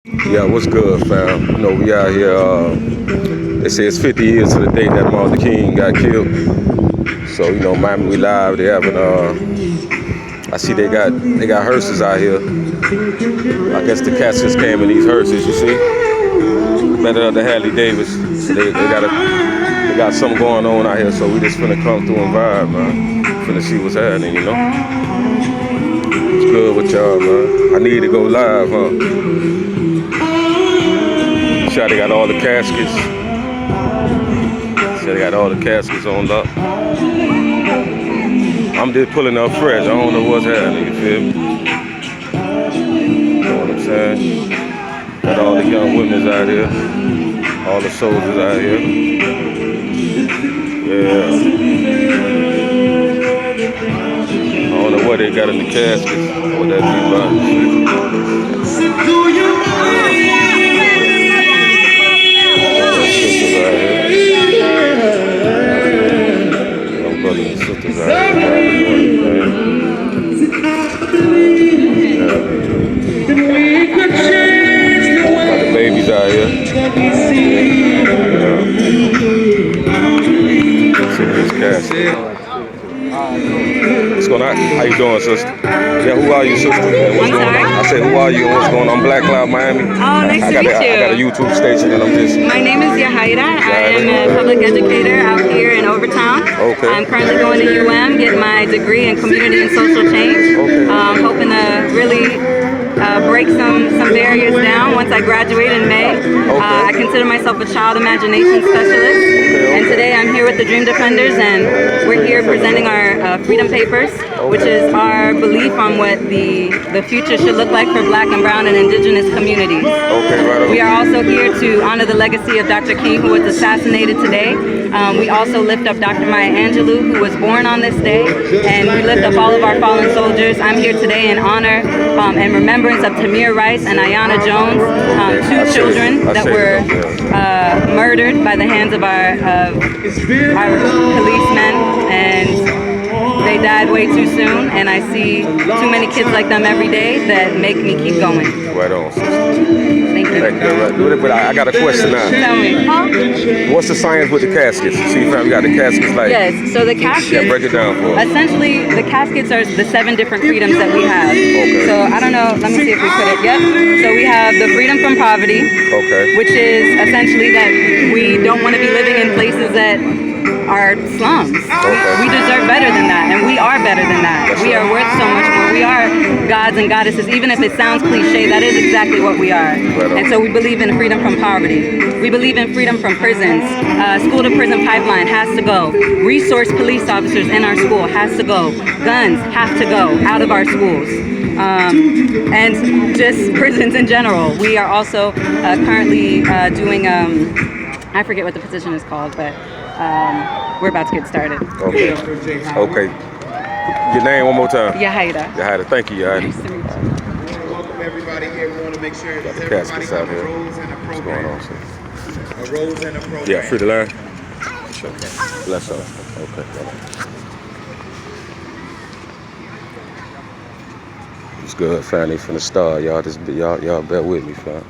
Yeah, what's good, fam? You know, we out here. They say it's 50 years to the day that Martin Luther King got killed. So you know, Miami, we live. They having. I see they got hearses out here. I guess the cats just came in these hearses. You see, better up the Harley Davis. So they got something going on out here. So we just finna come through and vibe, man. Finna see what's happening, you know. What's good with y'all, man? I need to go live, huh? They got all the caskets. So they got all the caskets on up. I'm just pulling up fresh. I don't know what's happening, you feel me? You know what I'm saying? Got all the young women out here. All the soldiers out here. Yeah. I don't know what they got in the caskets. What that be about. Brothers and sisters out here. Got the babies out here. See this casket. What's going on? How you doing, sister? Yeah, who are you, sister? And what's going on? I said, who are you and what's going on? Black Cloud Miami. Oh, nice to meet you. I got a YouTube station and I'm just... My name is Yahaira. I am a public educator out here in Overtown. Okay. I'm currently going to UM, getting my degree in community and social change. Okay. Hoping to really break some barriers down once I graduate in May. I consider myself a child imagination specialist. And today I'm here with the Dream Defenders, and we're here presenting our Freedom Papers, which is our belief on what the future should look like for Black and Brown and Indigenous communities. We are also here to honor the legacy of Dr. King, who was assassinated today. We also lift up Dr. Maya Angelou, who was born on this day, and we lift up all of our fallen soldiers. I'm here today in honor and remembrance of Tamir Rice and Ayanna Jones, two children that were murdered by the hands of our policemen, and they died way too soon, and I see too many kids like them every day that make me keep going. Right on, sister. Thank you. But I got a question now. Tell me. What's the science with the caskets? See, fam, you got the caskets like... Yes, so the caskets... Yeah, break it down for us. Essentially, the caskets are the 7 different freedoms that we have. Okay. So, I don't know, let me see if we put it. Yep. So we have the freedom from poverty. Okay. Which is essentially that we don't want to be living in places that are slums. Okay. We deserve better than that, and we are better than that. We are worth so much more. We are gods and goddesses. Even if it sounds cliche, that is exactly what we are. And so we believe in freedom from poverty. We believe in freedom from prisons. School to prison pipeline has to go. Resource police officers in our school has to go. Guns have to go out of our schools. And just prisons in general. We are also currently doing, I forget what the position is called, but we're about to get started. Okay. Okay. Your name one more time. Yahaira. Yahaira. Thank you, Yahaira. Nice to meet you. Welcome everybody here. We want to make sure that The everybody caskets out here. enrolls in a What's going program. on, sir? Enrolls in a program. Yeah, free to learn. Sure. Bless up. Okay. It's good, fam. They finna start. Y'all bear with me, fam.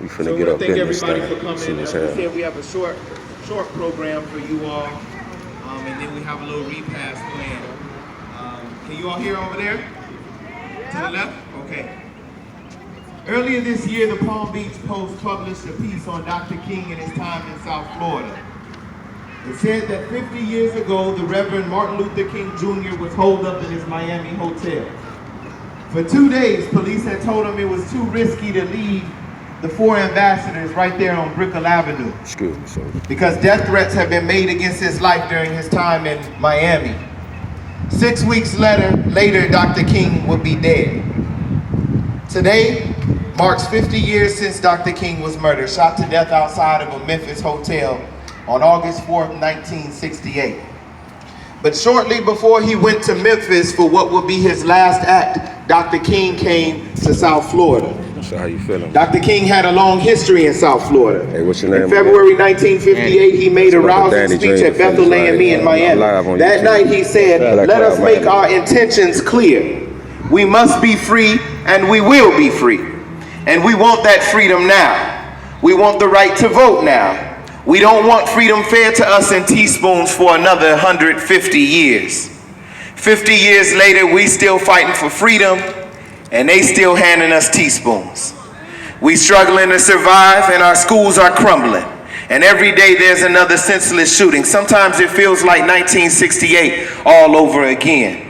We finna get up in this everybody thing. for coming. See what's As we happening. said, we have a short program for you all, and then we have a little repast plan. Can you all hear over there? To the left? Okay. Earlier this year, the Palm Beach Post published a piece on Dr. King and his time in South Florida. It said that 50 years ago, the Reverend Martin Luther King Jr. was holed up in his Miami hotel. For 2 days, police had told him it was too risky to leave the 4 ambassadors right there on Brickell Avenue. Excuse me, sir. Because death threats have been made against his life during his time in Miami. 6 weeks later, Dr. King would be dead. Today marks 50 years since Dr. King was murdered, shot to death outside of a Memphis hotel on August 4th, 1968. But shortly before he went to Memphis for what would be his last act, Dr. King came to South Florida. So how you feeling? Dr. King had a long history in South Florida. Hey, what's your name? In February 1958, he made a rousing speech at Bethel A&E in Miami. That night he said, "Let us make our intentions clear. We must be free and we will be free. And we want that freedom now. We want the right to vote now. We don't want freedom fed to us in teaspoons for another 150 years. 50 years later, we still fighting for freedom, and they still handing us teaspoons. We struggling to survive, and our schools are crumbling. And every day there's another senseless shooting. Sometimes it feels like 1968 all over again.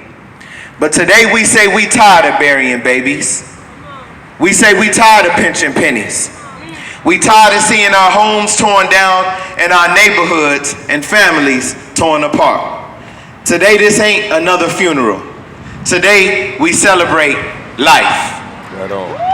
But today we say we tired of burying babies. We say we tired of pinching pennies. We tired of seeing our homes torn down and our neighborhoods and families torn apart. Today this ain't another funeral. Today we celebrate life. Right on.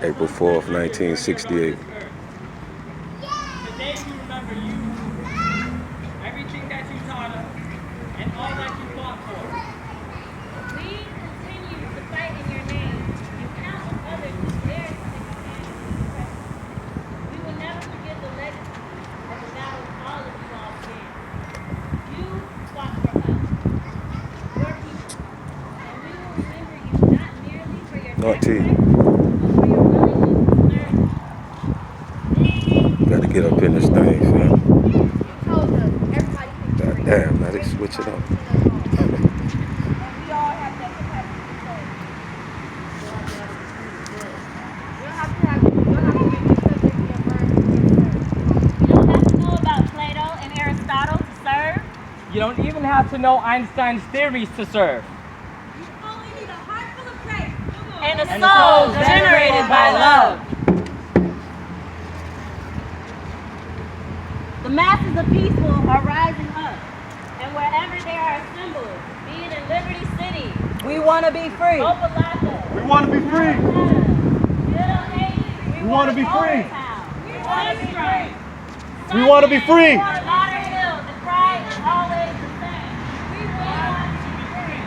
April 4th, 1968. Today we remember you, everything that you taught us, and all that you fought for. We continue to fight in your name and count on others to dare to take a stand in this presence. We will never forget the legacy of the battle all of you all stand. You fought for us, your people, and we will remember you not merely for your sacrifice, Gotta get up in this thing, fam. told us everybody can God free. damn, now they switch it up. And we all have that capacity to say. You don't have to be subject to your burden. You don't have to know about Plato and Aristotle to serve. You don't even have to know Einstein's theories to serve. You only need a heart full of grace. And a And soul a soul generated by love. The masses of people are rising up, and wherever they are assembled, be it in Liberty City, We want to be free. Opelika, We want to be free. Little Haiti, We want to be free. we want to be free. We want to be free. Lauderhill, the cry is always the same. We want to be free.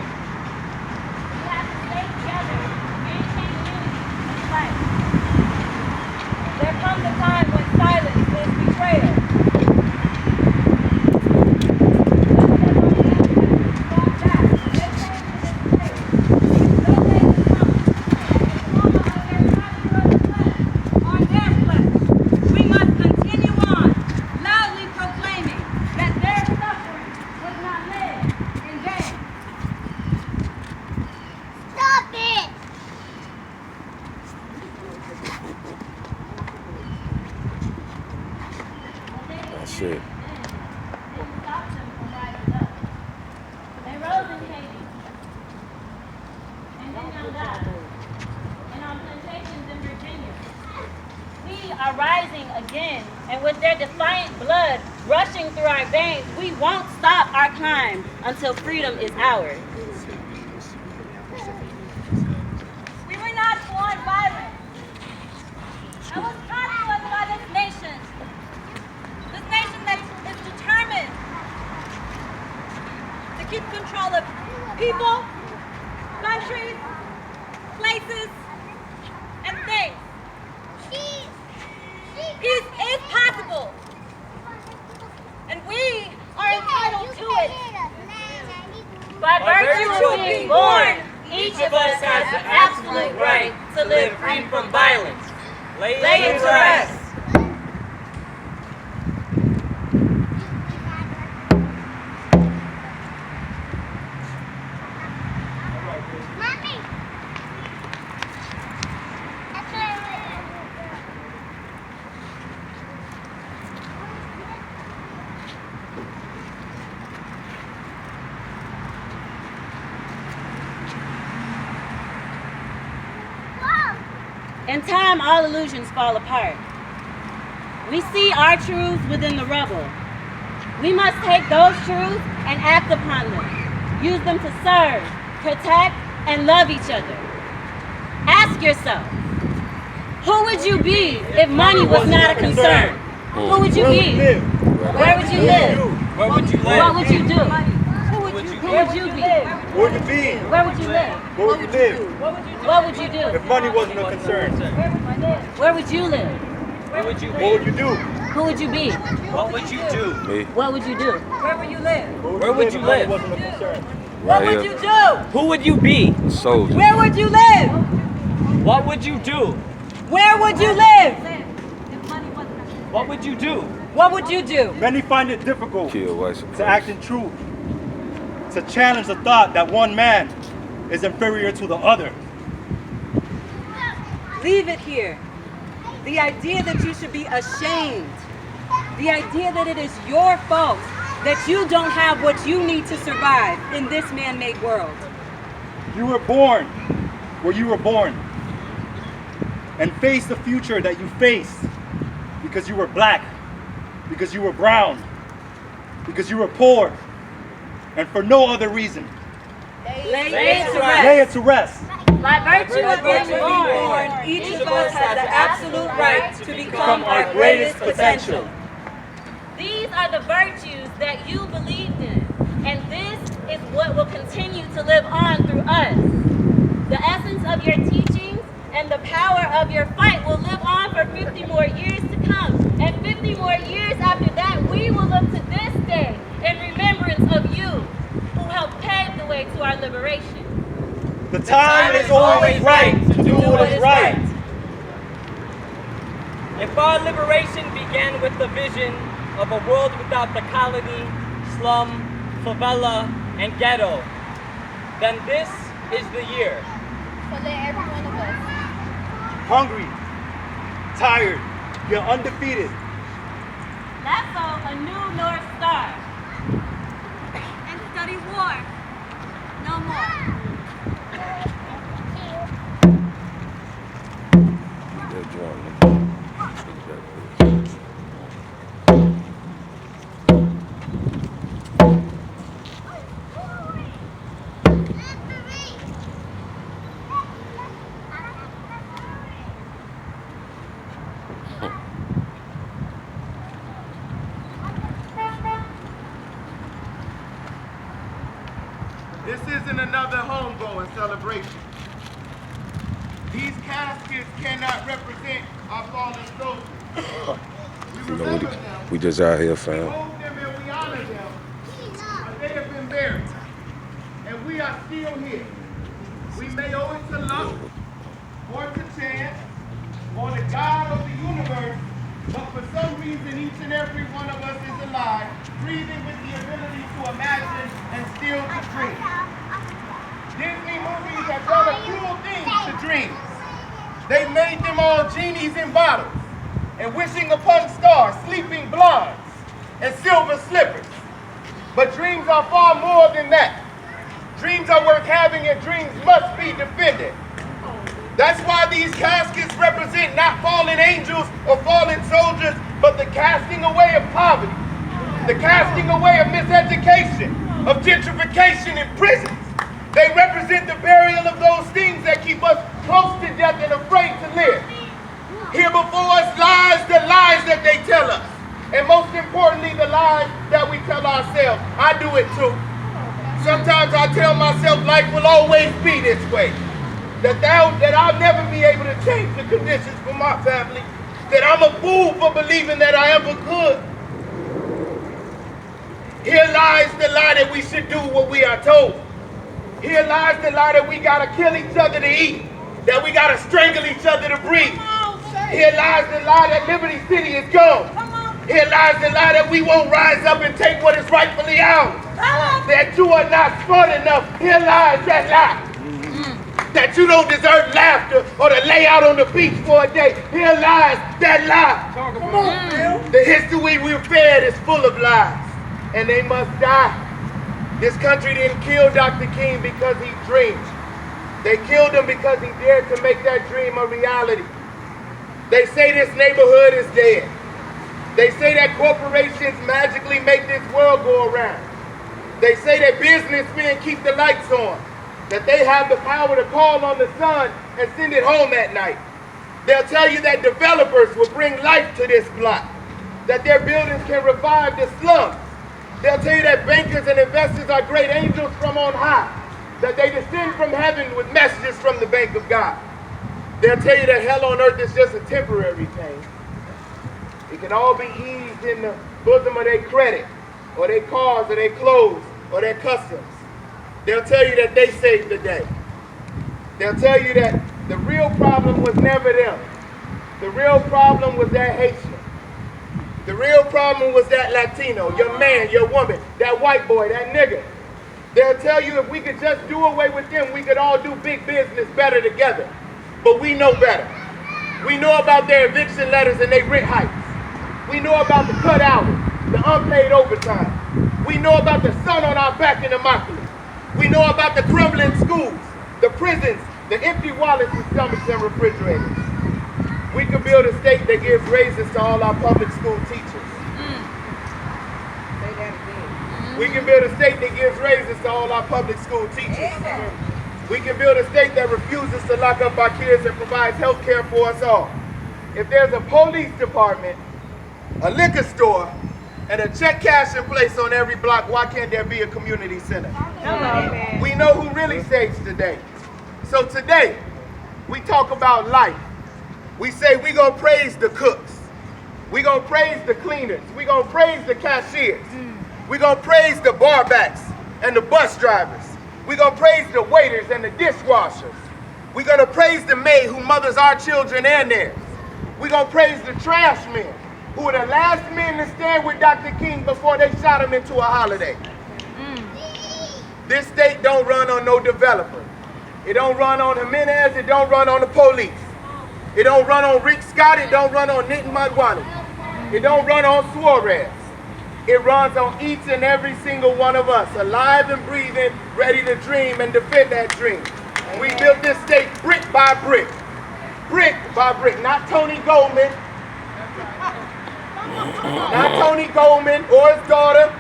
We have to stay together, maintain unity, and fight. There comes a time when silence is betrayal. On their flesh, we must continue on, loudly proclaiming that their suffering was not lived in vain. Stop it! That's it. Didn't stop them from rising up. They rose in Haiti, and then on God, and on plantations in Virginia. We are rising again, and with their defiant blood rushing through our veins, we won't stop our climb until freedom is ours. We were not born violent. That was taught to us by this nation. This nation that is determined to keep control of people, countries, places, and things. Peace is possible. And we are entitled to it. By virtue of being born, Each of us has the absolute right to live free from violence. Lay it to rest. In time, all illusions fall apart. We see our truths within the rubble. We must take those truths and act upon them. Use them to serve, protect, and love each other. Ask yourself, who would you be if money was not a concern? Who would you be? Where would you live? Where would you What live? would you do? Who Where would you be? Where would you be? Where would you live? Where would you live? What would you do? If money wasn't a concern. Where would you live? Where would you What be? would you do? Who would you be? What would you do? Me, What would you do? Where would you live? Where would you if money live? wasn't a concern? What right would here, you do? Who would you be? soldier. Where would you live? What would you do? Where would you live? What would you do? What would you do? Many find it difficult Kill white to act supremacy. in truth, to challenge the thought that one man is inferior to the other. Leave it here. The idea that you should be ashamed. The idea that it is your fault that you don't have what you need to survive in this man-made world. You were born where you were born, and face the future that you face because you were black, because you were brown, because you were poor, and for no other reason. Lay it it to to rest. Lay it to rest. By virtue By of virtue being of being born, born, each of us has the absolute right to become our greatest potential. these are the virtues that you believed in, and this is what will continue to live on through us. The essence of your teachings and the power of your fight will live on for 50 more years to come, and 50 more years after that, we will look to this day in remembrance of you who helped pave the way to our liberation. The time is always right to do what is right. If our liberation began with the vision of a world without the colony, slum, favela, and ghetto, then this is the year. So let every one of us Hungry, tired, yet undefeated. That's a new North Star. and study war. No more. That joint. This isn't another homegoing celebration. These caskets cannot represent our fallen soldiers. We You know, remember them, we just out here, we fam. hold them and we honor them, but they have been buried. And we are still here. We may owe it to luck, or to chance, or the God of the universe, but for some reason each and every one of us is alive, breathing with the ability to imagine and still to dream. Disney movies have done a cruel thing to dreams. They made them all genies in bottles, and wishing upon stars, sleeping blondes, and silver slippers. But dreams are far more than that. Dreams are worth having, and dreams must be defended. That's why these caskets represent not fallen angels or fallen soldiers, but the casting away of poverty, the casting away of miseducation, of gentrification in prisons. They represent the burial of those things that keep us close to death and afraid to live. Here before us lies the lies that they tell us, and most importantly, the lies that we tell ourselves. I do it too. Sometimes I tell myself life will always be this way. That I'll never be able to change the conditions for my family. That I'm a fool for believing that I ever could. Here lies the lie that we should do what we are told. Here lies the lie that we gotta kill each other to eat. That we gotta strangle each other to breathe. Here lies the lie that Liberty City is gone. Here lies the lie that we won't rise up and take what is rightfully ours. That you are not smart enough. Here lies that lie. That you don't deserve laughter or to lay out on the beach for a day. Here lies that lie. Come on, Bill. The history we're fed is full of lies, and they must die. This country didn't kill Dr. King because he dreamed. They killed him because he dared to make that dream a reality. They say this neighborhood is dead. They say that corporations magically make this world go around. They say that businessmen keep the lights on, that they have the power to call on the sun and send it home at night. They'll tell you that developers will bring life to this block, that their buildings can revive the slums. They'll tell you that bankers and investors are great angels from on high, that they descend from heaven with messages from the bank of God. They'll tell you that hell on earth is just a temporary pain. It can all be eased in the bosom of their credit, or their cars, or their clothes, or their customs. They'll tell you that they saved the day. They'll tell you that the real problem was never them. The real problem was that Haitian. The real problem was that Latino, your man, your woman, that white boy, that nigga. They'll tell you if we could just do away with them, we could all do big business better together. But we know better. We know about their eviction letters and their rent hikes. We know about the cut hours, the unpaid overtime. We know about the sun on our back in the mockery. We know about the crumbling schools, the prisons, the empty wallets and stomachs and refrigerators. We could build a state that gives raises to all our public school teachers. Say that again. We can build a state that gives raises to all our public school teachers. We can build a state that refuses to lock up our kids and provides health care for us all. If there's a police department, a liquor store, and a check cashing place on every block, why can't there be a community center? We know who really saves the day. So today, we talk about life. We say we gonna praise the cooks. We gonna praise the cleaners. We gonna praise the cashiers. We gonna praise the barbacks and the bus drivers. We gonna praise the waiters and the dishwashers. We gonna praise the maid who mothers our children and theirs. We gonna praise the trash men who were the last men to stand with Dr. King before they shot him into a holiday. This state don't run on no developer. It don't run on Jimenez, it don't run on the police. It don't run on Rick Scott, it don't run on Nitin Madwani. It don't run on Suarez. It runs on each and every single one of us, alive and breathing, ready to dream and defend that dream. We built this state brick by brick. Brick by brick, not Tony Goldman. Not Tony Goldman or his daughter.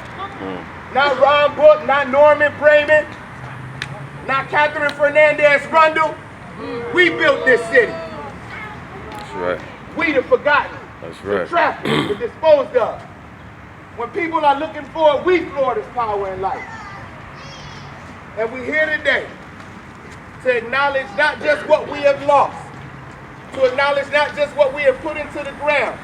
Not Ron Book, not Norman Brayman. Not Catherine Fernandez Rundle. We built this city. That's right. We the forgotten. That's right. The trafficked, the disposed of. When people are looking for it, we Florida's power in life. And we're here today to acknowledge not just what we have lost, to acknowledge not just what we have put into the ground,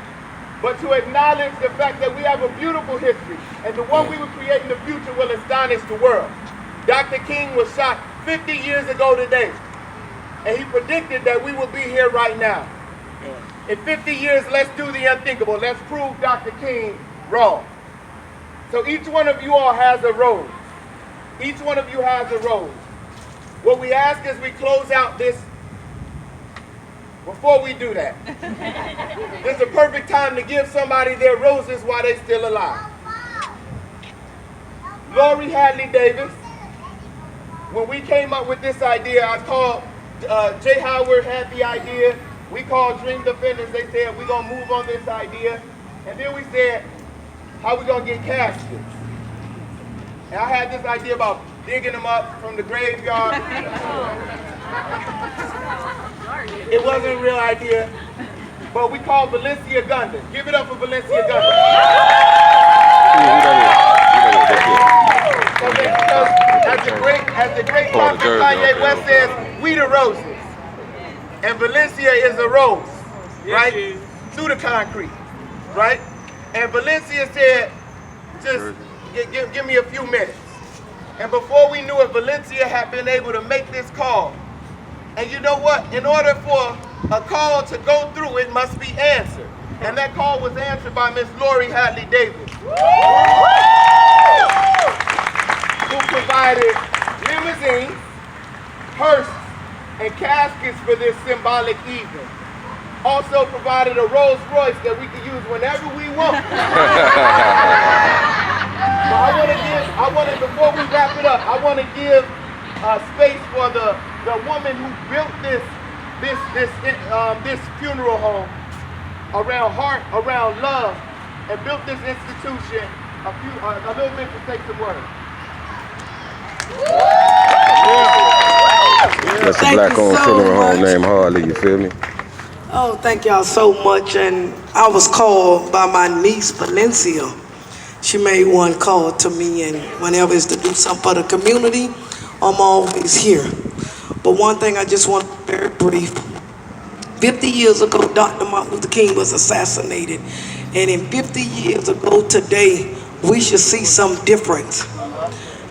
but to acknowledge the fact that we have a beautiful history, and the one we will create in the future will astonish the world. Dr. King was shot 50 years ago today, and he predicted that we will be here right now. In 50 years, let's do the unthinkable. Let's prove Dr. King wrong. So each one of you all has a role. Each one of you has a role. What we ask as we close out this, before we do that, this is a perfect time to give somebody their roses while they're still alive. Lori Hadley Davis, when we came up with this idea, I called, Jay Howard had the idea. We called Dream Defenders. They said, we're going to move on this idea. And then we said, how we going to get caskets? And I had this idea about digging them up from the graveyard. It wasn't a real idea, but we called Valencia Gundon. Give it up for Valencia Gundon. Because as the great prophet Kanye West says, we the roses. And Valencia is a rose, right? Through the concrete, right? And Valencia said, just give me a few minutes. And before we knew it, Valencia had been able to make this call. And you know what? In order for a call to go through, it must be answered. And that call was answered by Miss Lori Hadley Davis, who provided limousines, hearses, and caskets for this symbolic evening. Also provided a Rolls Royce that we can use whenever we want. Before we wrap it up, I want to give space for the woman who built this funeral home around heart, around love, and built this institution. A little bit to take some words. That's a black-owned funeral home named Harley, you feel me? Oh, thank y'all so much. And I was called by my niece, Valencia. She made one call to me, and whenever it's to do something for the community, I'm always here. But one thing I just want to be very brief. 50 years ago, Dr. Martin Luther King was assassinated. And in 50 years ago today, we should see some difference.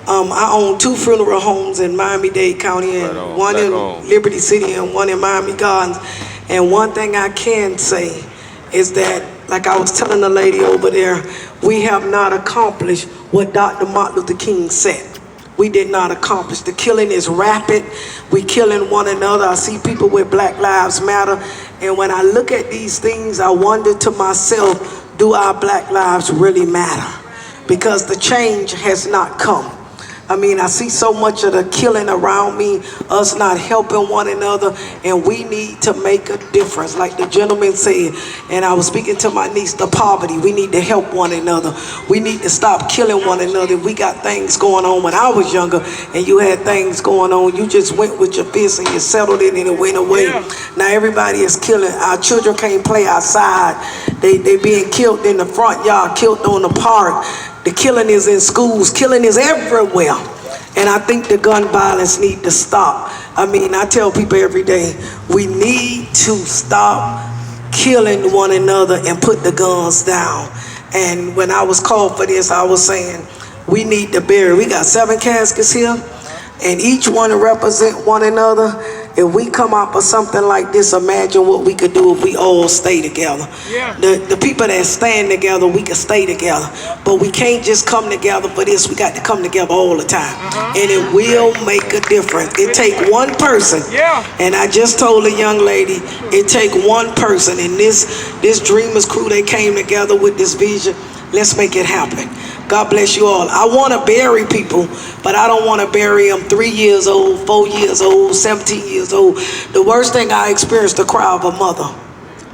I own 2 funeral homes in Miami-Dade County, and one in Liberty City and one in Miami Gardens. And one thing I can say is that, like I was telling the lady over there, we have not accomplished what Dr. Martin Luther King said. We did not accomplish. The killing is rapid. We killing one another. I see people with Black Lives Matter. And when I look at these things, I wonder to myself, do our Black lives really matter? Because the change has not come. I mean, I see so much of the killing around me, us not helping one another, and we need to make a difference, like the gentleman said. And I was speaking to my niece, the poverty. We need to help one another. We need to stop killing one another. We got things going on. When I was younger and you had things going on, you just went with your fist and you settled it and it went away. Yeah. Now everybody is killing. Our children can't play outside. They being killed in the front yard, killed on the park. The killing is in schools, killing is everywhere. And I think the gun violence need to stop. I mean, I tell people every day, we need to stop killing one another and put the guns down. And when I was called for this, I was saying, we need to bury. We got 7 caskets here, and each one represent one another. If we come up with something like this, imagine what we could do if we all stay together. Yeah. The people that stand together, we can stay together. But we can't just come together for this. We got to come together all the time. And it will make a difference. It take one person. Yeah. And I just told a young lady, it take one person. And this Dreamers crew, they came together with this vision. Let's make it happen. God bless you all. I want to bury people, but I don't want to bury them 3 years old, 4 years old, 17 years old. The worst thing I experienced, the cry of a mother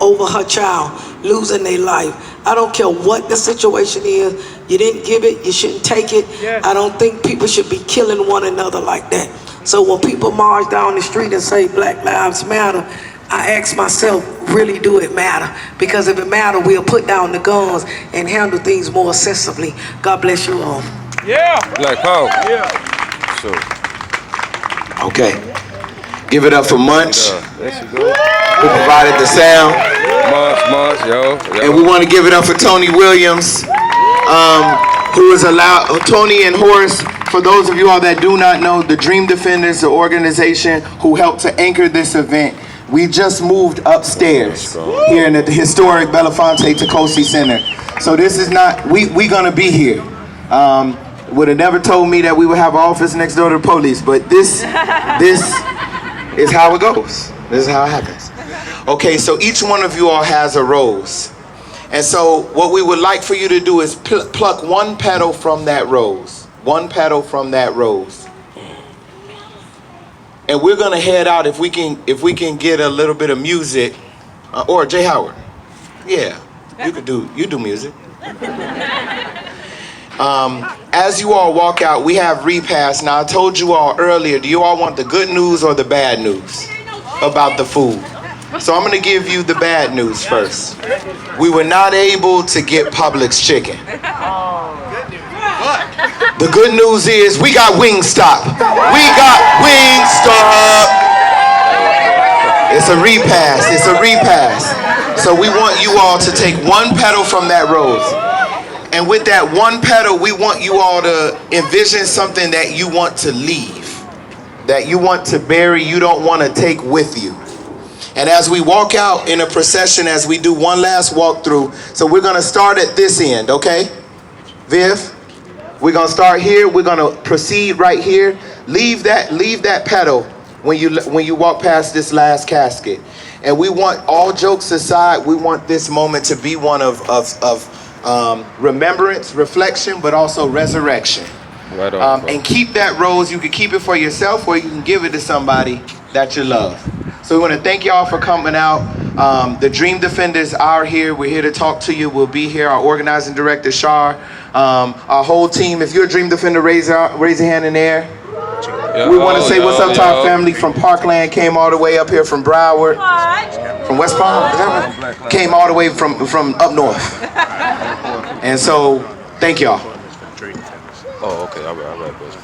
over her child losing their life. I don't care what the situation is. You didn't give it, you shouldn't take it. Yes. I don't think people should be killing one another like that. So when people march down the street and say Black Lives Matter, I ask myself, really do it matter? Because if it matter, we'll put down the guns and handle things more sensibly. God bless you all. Yeah. Black Power. Yeah. Sure. Okay. Give it up for Munch, who provided the sound. Munch, yo. And we want to give it up for Tony Williams, who has allowed, Tony and Horace, for those of you all that do not know, the Dream Defenders, the organization who helped to anchor this event. We just moved upstairs here in the historic Belafonte Tacosi Center. So this is not, we gonna be here. Would have never told me that we would have an office next door to the police, but this is how it goes. This is how it happens. Okay, so each one of you all has a rose. And so what we would like for you to do is pluck one petal from that rose. One petal from that rose. And we're gonna head out if we can get a little bit of music, or Jay Howard, yeah, you do music. As you all walk out, we have repast. Now I told you all earlier, do you all want the good news or the bad news about the food? So I'm gonna give you the bad news first. We were not able to get Publix chicken. The good news is we got Wingstop. We got Wingstop. It's a repass. It's a repass. So we want you all to take one petal from that rose. And with that one petal, we want you all to envision something that you want to leave, that you want to bury, you don't want to take with you. And as we walk out in a procession, as we do one last walkthrough, so we're going to start at this end, okay? Viv? We're gonna start here. We're gonna proceed right here. Leave that petal when you walk past this last casket. And we want, all jokes aside, we want this moment to be one of remembrance, reflection, but also resurrection. Right on, and keep that rose. You can keep it for yourself, or you can give it to somebody that you love. So we want to thank y'all for coming out. The Dream Defenders are here. We're here to talk to you. We'll be here. Our organizing director, Shar. Our whole team. If you're a Dream Defender, raise your hand in the air. Yeah. We want to say what's up to our family from Parkland. Came all the way up here from Broward. From West Palm. Is that right? Came all the way from up north. And so Thank y'all. Oh, okay. All right, brother.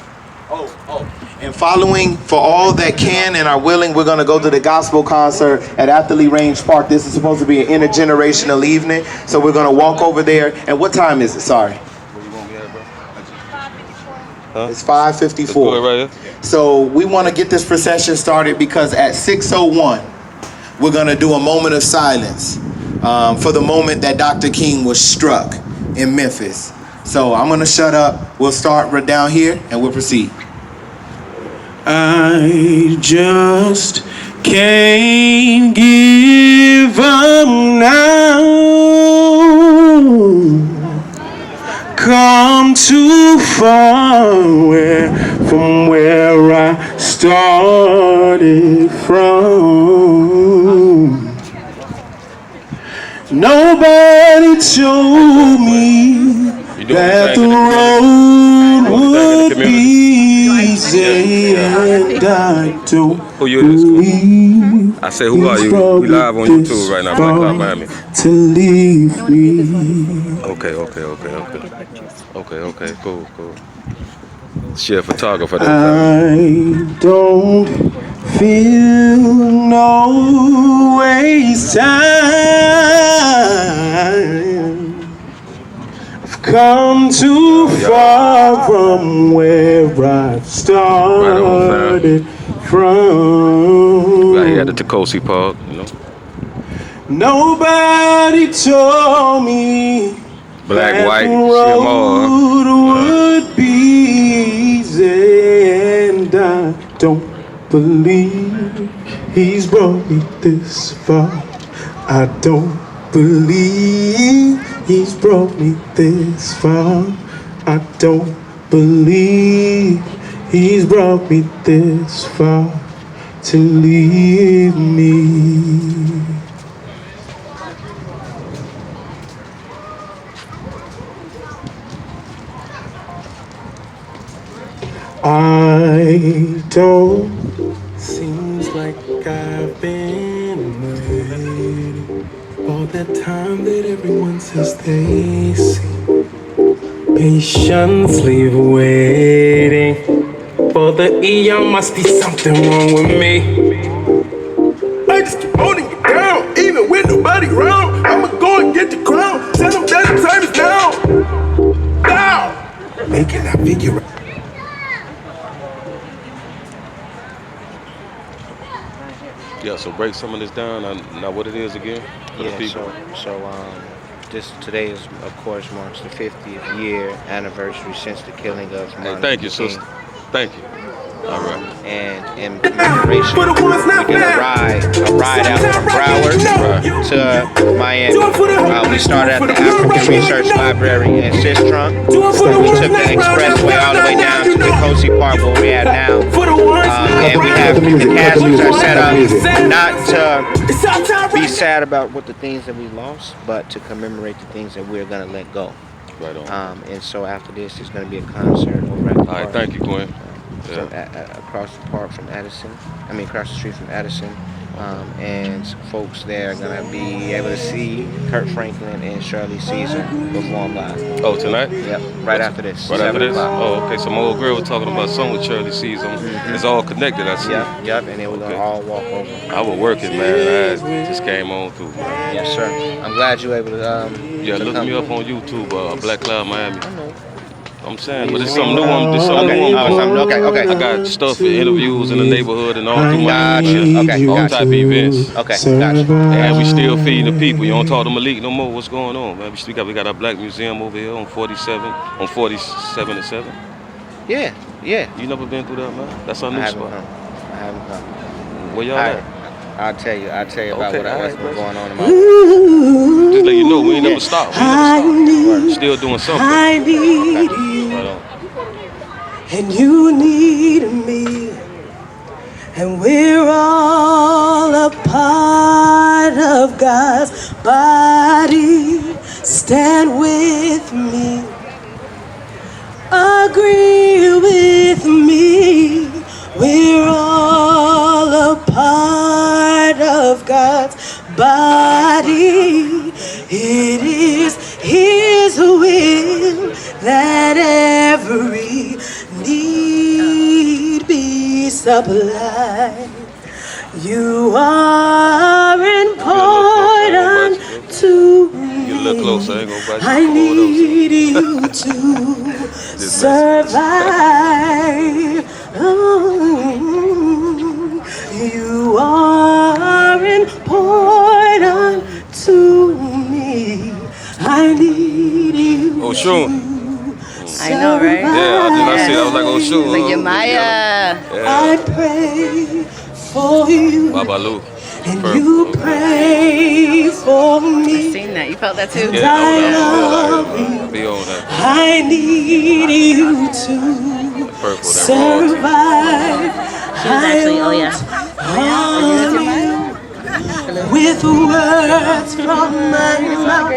And following, for all that can and are willing, we're going to go to the gospel concert at Atherley Range Park. This is supposed to be an intergenerational evening, so we're going to walk over there. And what time is it? Sorry. It's 5:54. Right here. So we want to get this procession started because at 6:01, we're going to do a moment of silence for the moment that Dr. King was struck in Memphis. So I'm going to shut up. We'll start right down here and we'll proceed. I just can't give up now. Come too far from where I started from. Nobody told me that the road would be easy, and I don't Who you is? I said, who are you? We live on YouTube right now, Black Cloud Miami. to leave me. Okay, cool. She a photographer. I don't feel no waste time. I've come too far from where I started from. Right here at the Tacosi Park, you know. Nobody told me Black, that white, the CMR. road would be easy, and I don't believe he's brought me this far. I don't believe he's brought me this far. I don't believe he's brought me this far to leave me. I don't. Seems like I've been waiting all that time that everyone says they see. Patiently waiting for the eon. Must be something wrong with me. I just keep holding you down, even when nobody around. I'ma go and get the crown. Tell them that the time is now. Now. Making that figure out. Yeah, so break some of this down. Now what it is again for the people. Today is, of course, marks the 50th year anniversary since the killing of Martin Luther Thank you, King. sister. Thank you. All right. And in commemoration, we did a ride out from Broward to Miami. We started at the African Research Library in Sistrunk. We took the expressway all the way down to Tacosi Park, where we're at now. And we have the caskets are set up not to be sad about what the things that we lost, but to commemorate the things that we're going to let go. Right on. And so after this, there's going to be a concert over at the All right, park. thank you, Gwen. Across the park from Addison. Across the street from Addison. And folks there are going to be able to see Kurt Franklin and Shirley Caesar perform live. Oh, tonight? Yep, right after this. Right after this? 7 o'clock. Oh, okay. So my old girl was talking about something with Shirley Caesar. It's all connected, I see. Yep, and then we're going to all walk over. I was working, man. I just came on through, man. Yes, sir. I'm glad you were able to. Look me up on YouTube, Black Cloud Miami. I know. I'm saying, but it's something new. There's something new. Okay. I got stuff for interviews in the neighborhood and all through my all type of events. Okay, gotcha. And we still feeding the people. You don't talk to Malik no more. What's going on, man? We got our Black Museum over here on 47 and 7. Yeah. You never been through that, man? That's our new spot. I haven't come. Where y'all at? I'll tell you about what's been going on in my life. Just let you know, we ain't never stopped. We're still doing something. I need you, and you need me, and we're all a part of God's body. Stand with me, agree with me. We're all a part of God's body. It is His will that every need be supplied. You are important to me. Get a little closer, I ain't gonna bite you. I need you to survive. You are important to me. I need you. Oh, sure. I know, right? Yeah, I did not see that. I was like, oh, sure. Like your Maya. Yeah. I pray for you. Babalu. And you pray for me. Seen that? You felt that too? Yeah, I love you. be on that. I need you to Purple, that survive. She was actually, oh yeah. Honor you with words from my mouth.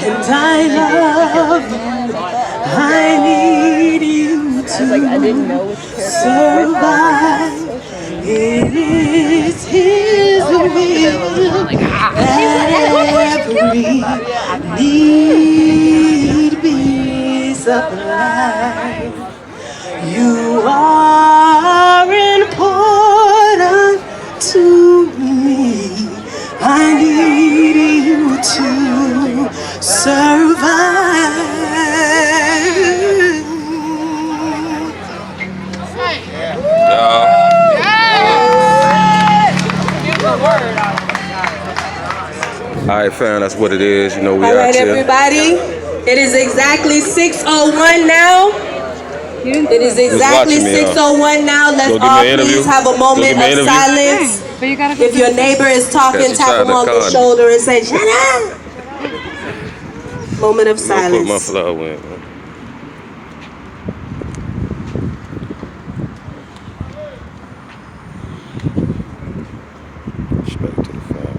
And I love you. I need you to survive. It is His will that every need be supplied. You are important to me. I need you to survive. All right, fam, that's what it is. You know, we All out right, here. everybody. It is exactly 6:01 now. It is exactly watching me, 6:01 now. Let's Go give me all an interview. please have a Go moment give me an of interview. silence. But you gotta If your neighbor is talking, That's tap him inside on the the car. shoulder and say, "Shut up." Moment of I'll put my silence. flower in. Respect to the fam.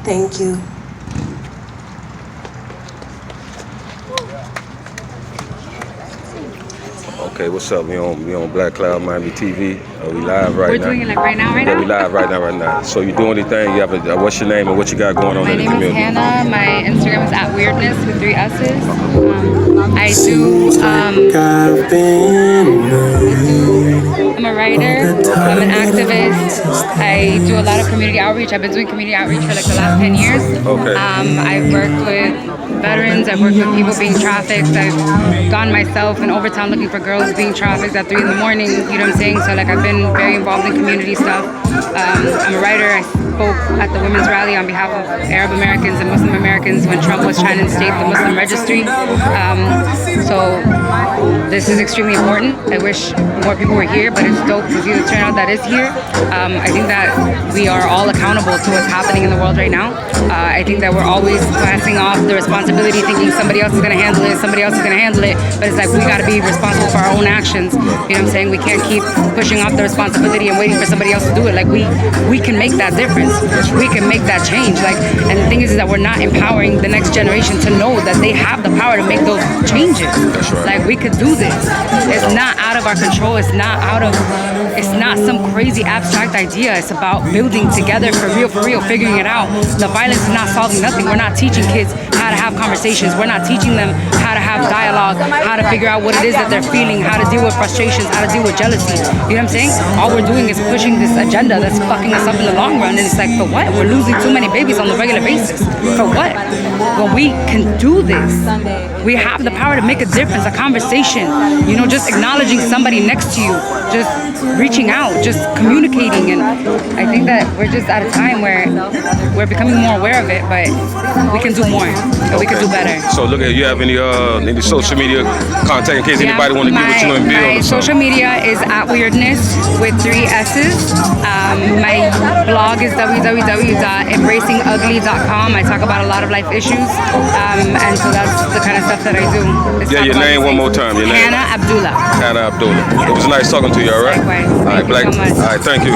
Thank you. Okay, what's up? We on Black Cloud Miami TV. We live right now. We're doing it like right now, Yeah, we live right now. So you do anything? You have a, what's your name and what you got going on My in the name is community? Hannah. My Instagram is @weirdness with 3 S's. I do. I'm a writer. I'm an activist. I do a lot of community outreach. I've been doing community outreach for like the last 10 years. Okay. I've worked with veterans. I've worked with people being trafficked. I've gone myself in Overtown looking for girls being trafficked at 3 in the morning. You know what I'm saying? So like I've been very involved in community stuff. I'm a writer. I spoke at the women's rally on behalf of Arab Americans and Muslim Americans when Trump was trying to instate the Muslim registry. So this is extremely important. I wish more people were here, but it's dope to see the turnout that is here. I think that we are all accountable to what's happening in the world right now. I think that we're always passing off the responsibility, thinking somebody else is going to handle it, somebody else is going to handle it, but it's like we got to be responsible for our own actions. You know what I'm saying? We can't keep pushing off the responsibility and waiting for somebody else to do it. Like we can make that difference. We can make that change. Like, and the thing is that we're not empowering the next generation to know that they have the power to make those changes. That's right. Like we could do this. It's not out of our control. It's not some crazy abstract idea. It's about building together for real, figuring it out. The violence is not solving nothing. We're not teaching kids how to have conversations. We're not teaching them how to have dialogue, how to figure out what it is that they're feeling, how to deal with frustrations, how to deal with jealousy. You know what I'm saying? All we're doing is pushing this agenda that's fucking us up in the long run. And it's like, for what? We're losing too many babies on a regular basis. For what? When we can do this, we have the power to make a difference, a conversation. You know, just acknowledging somebody next to you just reaching out, just communicating. And I think that we're just at a time where we're becoming more aware of it, but we can do more and we can do better. So look at, you have any social media contact in case anybody want to get with you and build? My social media is @weirdness with 3 S's. My blog is www.embracingugly.com. I talk about a lot of life issues, and so that's the kind of stuff that I do. Yeah, your name one more time. Your name. Hannah Abdullah. Hannah Abdullah. It was nice talking to you. All right. Likewise. All right, Thank you so much. All right, thank you.